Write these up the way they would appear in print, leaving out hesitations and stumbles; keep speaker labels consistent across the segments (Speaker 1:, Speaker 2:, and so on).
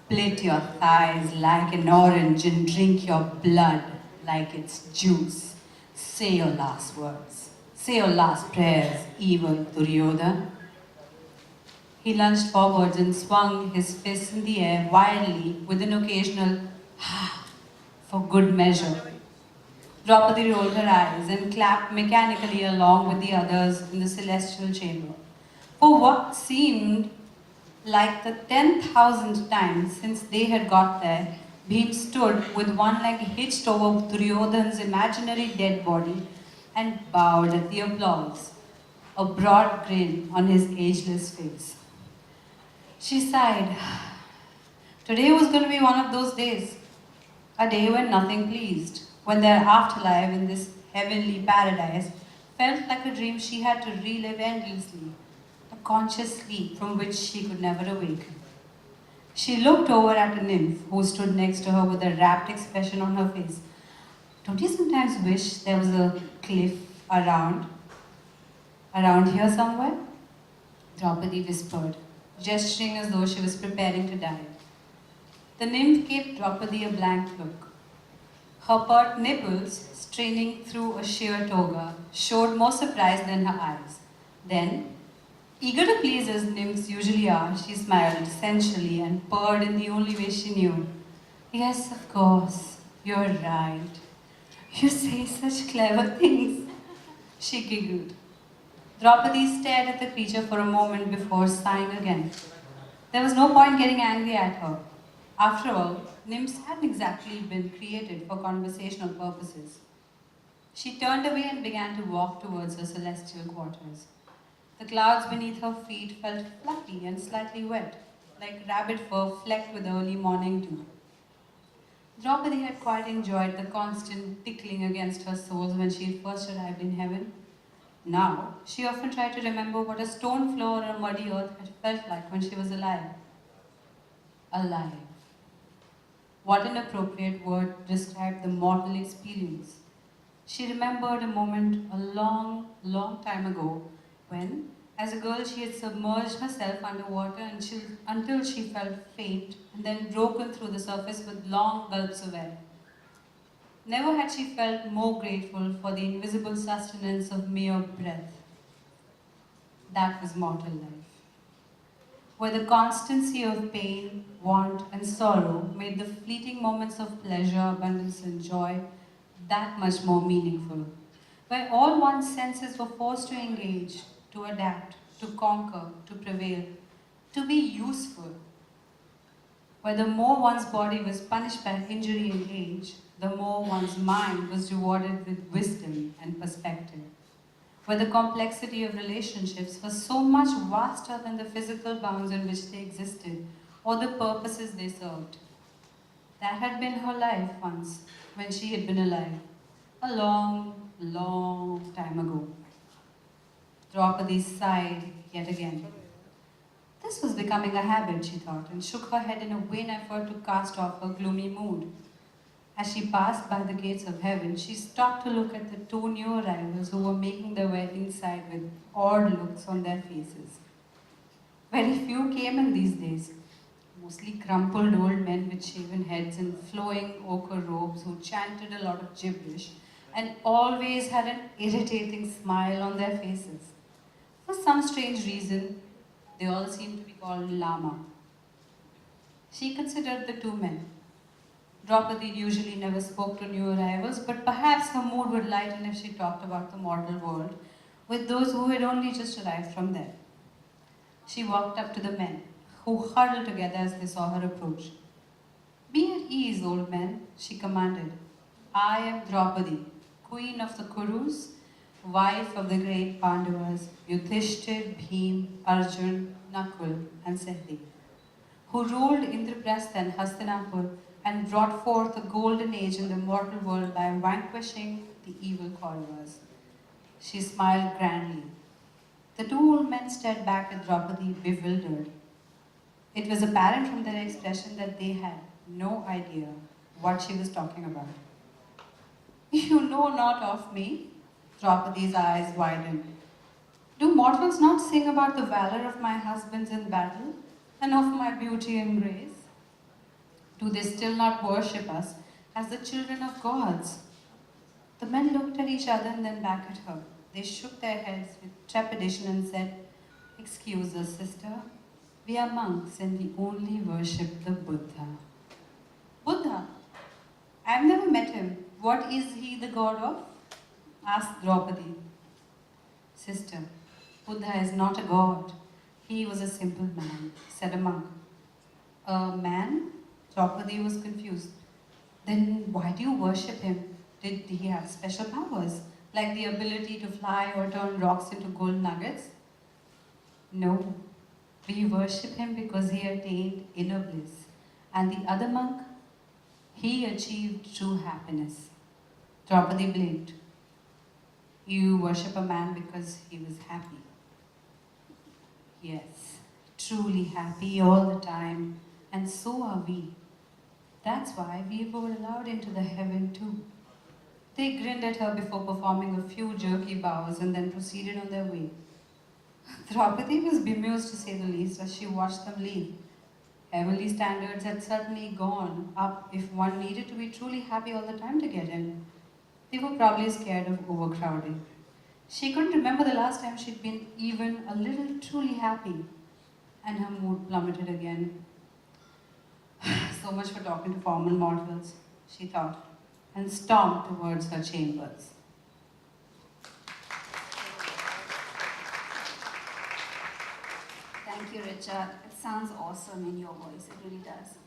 Speaker 1: Split your thighs like an orange and drink your blood like it's juice. Say your last words. Say your last prayers, evil Duryodhan. He lunged forwards and swung his fists in the air wildly with an occasional ha for good measure. Draupadi rolled her eyes and clapped mechanically along with the others in the celestial chamber. For what seemed like the 10,000th time since they had got there, Bhim stood with one leg hitched over Duryodhan's imaginary dead body and bowed at the applause, a broad grin on his ageless face. She sighed. Today was going to be one of those days, a day when nothing pleased, when their afterlife in this heavenly paradise felt like a dream she had to relive endlessly, a conscious sleep from which she could never awaken. She looked over at a nymph who stood next to her with a rapt expression on her face. Don't you sometimes wish there was a cliff around here somewhere? Draupadi whispered, gesturing as though she was preparing to die. The nymph gave Draupadi a blank look. Her pert nipples, straining through a sheer toga, showed more surprise than her eyes. Then, eager to please as nymphs usually are, she smiled sensually and purred in the only way she knew. Yes, of course, you're right. You say such clever things. She giggled. Draupadi stared at the creature for a moment before sighing again. There was no point getting angry at her. After all, nymphs hadn't exactly been created for conversational purposes. She turned away and began to walk towards her celestial quarters. The clouds beneath her feet felt fluffy and slightly wet, like rabbit fur flecked with early morning dew. Draupadi had quite enjoyed the constant tickling against her soles when she had first arrived in heaven. Now, she often tried to remember what a stone floor or a muddy earth had felt like when she was alive. Alive. What an appropriate word to describe the mortal experience. She remembered a moment a long, long time ago when, as a girl, she had submerged herself underwater until she felt faint and then broken through the surface with long gulps of air. Never had she felt more grateful for the invisible sustenance of mere breath. That was mortal life, where the constancy of pain, want, and sorrow made the fleeting moments of pleasure, abundance, and joy that much more meaningful, where all one's senses were forced to engage, to adapt, to conquer, to prevail, to be useful, where the more one's body was punished by injury and age, the more one's mind was rewarded with wisdom and perspective, where the complexity of relationships was so much vaster than the physical bounds in which they existed or the purposes they served. That had been her life once, when she had been alive, a long, long time ago. Draupadi sighed yet again. This was becoming a habit, she thought, and shook her head in a vain effort to cast off her gloomy mood. As she passed by the gates of heaven, she stopped to look at the two new arrivals who were making their way inside with odd looks on their faces. Very few came in these days, mostly crumpled old men with shaven heads and flowing ochre robes who chanted a lot of gibberish and always had an irritating smile on their faces. For some strange reason, they all seemed to be called Lama. She considered the two men. Draupadi usually never spoke to new arrivals, but perhaps her mood would lighten if she talked about the mortal world with those who had only just arrived from there. She walked up to the men, who huddled together as they saw her approach. Be at ease, old men, she commanded. I am Draupadi, queen of the Kurus, wife of the great Pandavas, Yudhishthir, Bhim, Arjun, Nakul, and Sahdev, who ruled Indraprastha and Hastinapur and brought forth a golden age in the mortal world by vanquishing the evil Kauravas. She smiled grandly. The two old men stared back at Draupadi, bewildered. It was apparent from their expression that they had no idea what she was talking about. You know not of me? Draupadi's eyes widened. Do mortals not sing about the valor of my husbands in battle and of my beauty and grace? Do they still not worship us as the children of gods? The men looked at each other and then back at her. They shook their heads with trepidation and said, "Excuse us, sister. We are monks and we only worship the Buddha." Buddha? I've never met him. What is he the god of? Asked Draupadi. Sister, Buddha is not a god. He was a simple man, said a monk. A man? Draupadi was confused. Then why do you worship him? Did he have special powers, like the ability to fly or turn rocks into gold nuggets? No, we worship him because he attained inner bliss. And the other monk, he achieved true happiness. Draupadi blinked. You worship a man because he was happy. Yes, truly happy all the time, and so are we. That's why we were allowed into the heaven too. They grinned at her before performing a few jerky bows and then proceeded on their way. Draupadi was bemused to say the least as she watched them leave. Heavenly standards had certainly gone up if one needed to be truly happy all the time to get in. They were probably scared of overcrowding. She couldn't remember the last time she'd been even a little truly happy, and her mood plummeted again. So much for talking to formal mortals, she thought, and stomped towards her chambers.
Speaker 2: Thank you, Richa. It sounds awesome in your voice. It really does.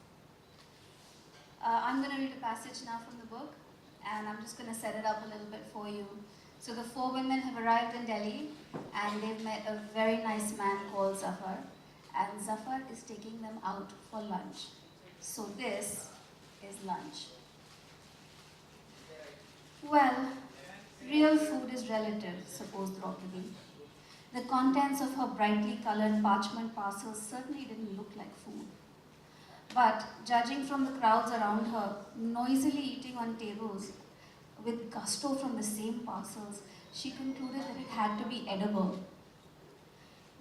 Speaker 2: I'm going to read a passage now from the book, and I'm just going to set it up a little bit for you. So the four women have arrived in Delhi, and they've met a very nice man called Zafar, and Zafar is taking them out for lunch. So this is lunch. Well, real food is relative, supposed Draupadi. The contents of her brightly colored parchment parcels certainly didn't look like food. But judging from the crowds around her, noisily eating on tables, with gusto from the same parcels, she concluded that it had to be edible.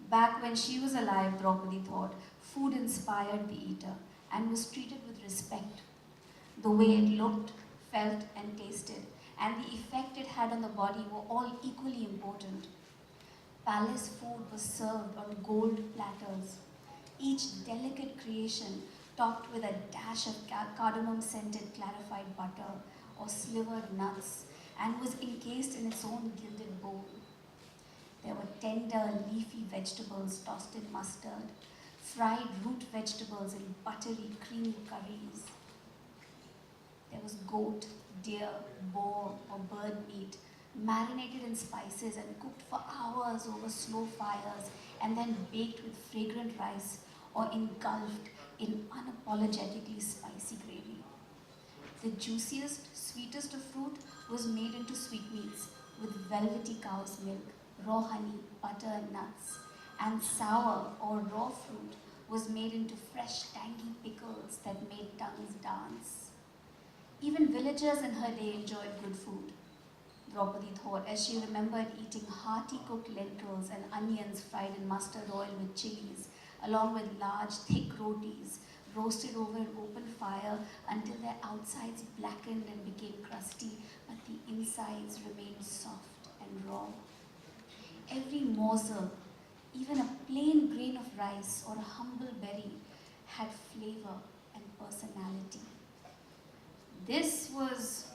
Speaker 2: Back when she was alive, Draupadi thought, food inspired the eater and was treated with respect. The way it looked, felt, and tasted, and the effect it had on the body were all equally important. Palace food was served on gold platters, each delicate creation topped with a dash of cardamom-scented clarified butter or slivered nuts, and was encased in its own gilded bowl. There were tender, leafy vegetables tossed in mustard, fried root vegetables in buttery, creamy curries. There was goat, deer, boar, or bird meat, marinated in spices and cooked for hours over slow fires, and then baked with fragrant rice or engulfed in unapologetically spicy gravy. The juiciest, sweetest of fruit was made into sweetmeats with velvety cow's milk, raw honey, butter, and nuts. And sour or raw fruit was made into fresh, tangy pickles that made tongues dance. Even villagers in her day enjoyed good food, Draupadi thought, as she remembered eating hearty cooked lentils and onions fried in mustard oil with chilies, along with large, thick rotis roasted over an open fire until their outsides blackened and became crusty, but the insides remained soft and raw. Every morsel, even a plain grain of rice or a humble berry, had flavor and personality. This was,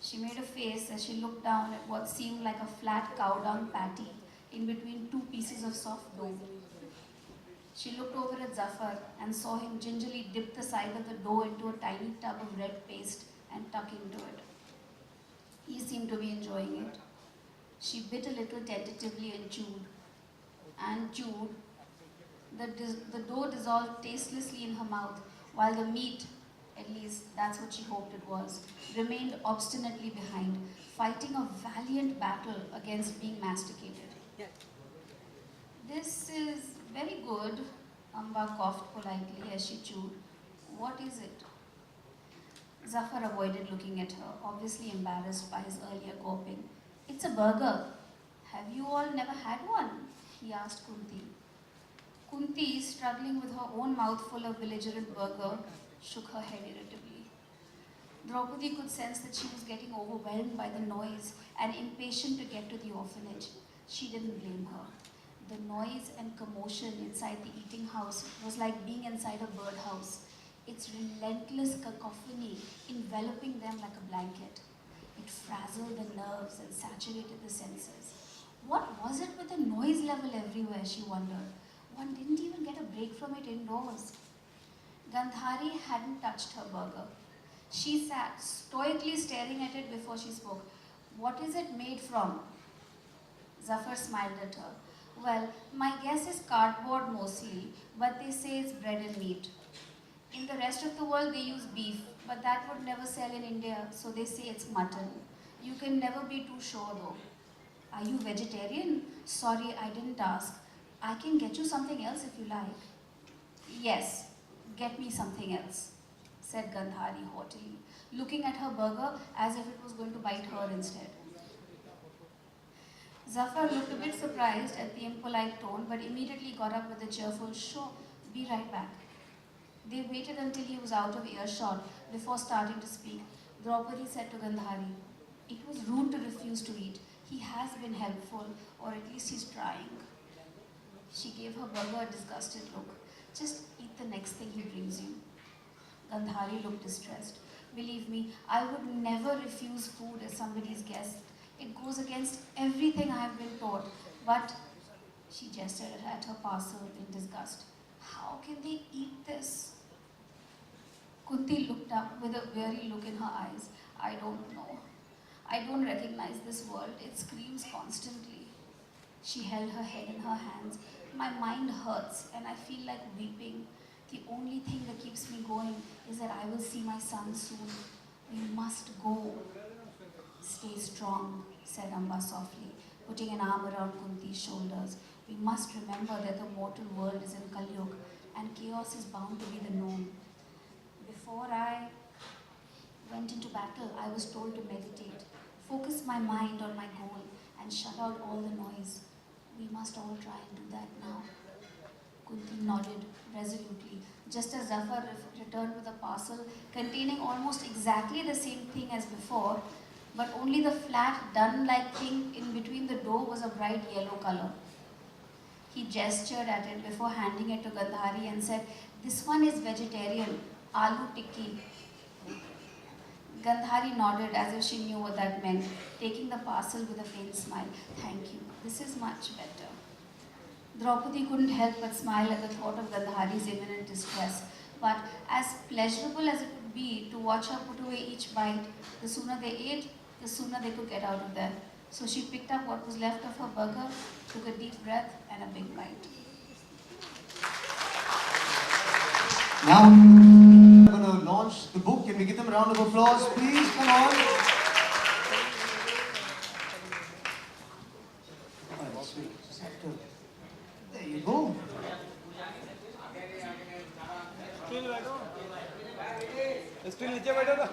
Speaker 2: she made a face as she looked down at what seemed like a flat cow dung patty in between two pieces of soft dough. She looked over at Zafar and saw him gingerly dip the side of the dough into a tiny tub of red paste and tuck into it. He seemed to be enjoying it. She bit a little tentatively and chewed. And chewed. The dough dissolved tastelessly in her mouth, while the meat, at least that's what she hoped it was, remained obstinately behind, fighting a valiant battle against being masticated. This is very good, Amba coughed politely as she chewed. What is it? Zafar avoided looking at her, obviously embarrassed by his earlier gawping. It's a burger. Have you all never had one? He asked Kunti. Kunti, struggling with her own mouthful of belligerent burger, shook her head irritably. Draupadi could sense that she was getting overwhelmed by the noise and impatient to get to the orphanage. She didn't blame her. The noise and commotion inside the eating house was like being inside a birdhouse, its relentless cacophony enveloping them like a blanket. It frazzled the nerves and saturated the senses. What was it with the noise level everywhere, she wondered. One didn't even get a break from it indoors. Gandhari hadn't touched her burger. She sat stoically staring at it before she spoke. What is it made from? Zafar smiled at her. Well, my guess is cardboard mostly, but they say it's bread and meat. In the rest of the world they use beef, but that would never sell in India, so they say it's mutton. You can never be too sure though. Are you vegetarian? Sorry, I didn't ask. I can get you something else if you like. Yes, get me something else, said Gandhari haughtily, looking at her burger as if it was going to bite her instead. Zafar looked a bit surprised at the impolite tone, but immediately got up with a cheerful, sure, be right back. They waited until he was out of earshot before starting to speak. Draupadi said to Gandhari, it was rude to refuse to eat. He has been helpful, or at least he's trying. She gave her burger a disgusted look. Just eat the next thing he brings you. Gandhari looked distressed. Believe me, I would never refuse food as somebody's guest. It goes against everything I have been taught. But she gestured at her parcel in disgust. How can they eat this? Kunti looked up with a weary look in her eyes. I don't know. I don't recognize this world. It screams constantly. She held her head in her hands. My mind hurts and I feel like weeping. The only thing that keeps me going is that I will see my son soon. We must go. Stay strong, said Amba softly, putting an arm around Kunti's shoulders. We must remember that the mortal world is in Kalyug and chaos is bound to be the norm. Before I went into battle, I was told to meditate, focus my mind on my goal and shut out all the noise. We must all try and do that now. Kunti nodded resolutely, just as Zafar returned with a parcel containing almost exactly the same thing as before, but only the flat, dun-like thing in between the dough was a bright yellow color. He gestured at it before handing it to Gandhari and said, this one is vegetarian, aloo tikki. Gandhari nodded as if she knew what that meant, taking the parcel with a faint smile. Thank you, this is much better. Draupadi couldn't help but smile at the thought of Gandhari's imminent distress. But as pleasurable as it would be to watch her put away each bite, the sooner they ate, the sooner they could get out of there. So she picked up what was left of her burger, took a deep breath and a big bite.
Speaker 3: Now we're going to launch the book. Can we give them a round of applause, please? Come on. Oh, sweet. Just have to... There you go.
Speaker 4: Screen नीचे बैठो ना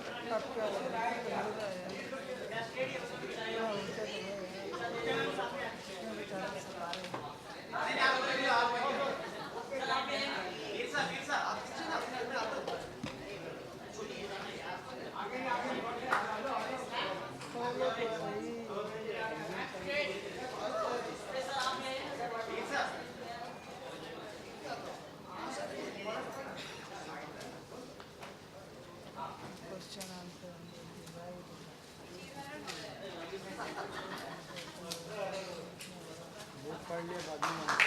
Speaker 4: पढ़ लिया बाद में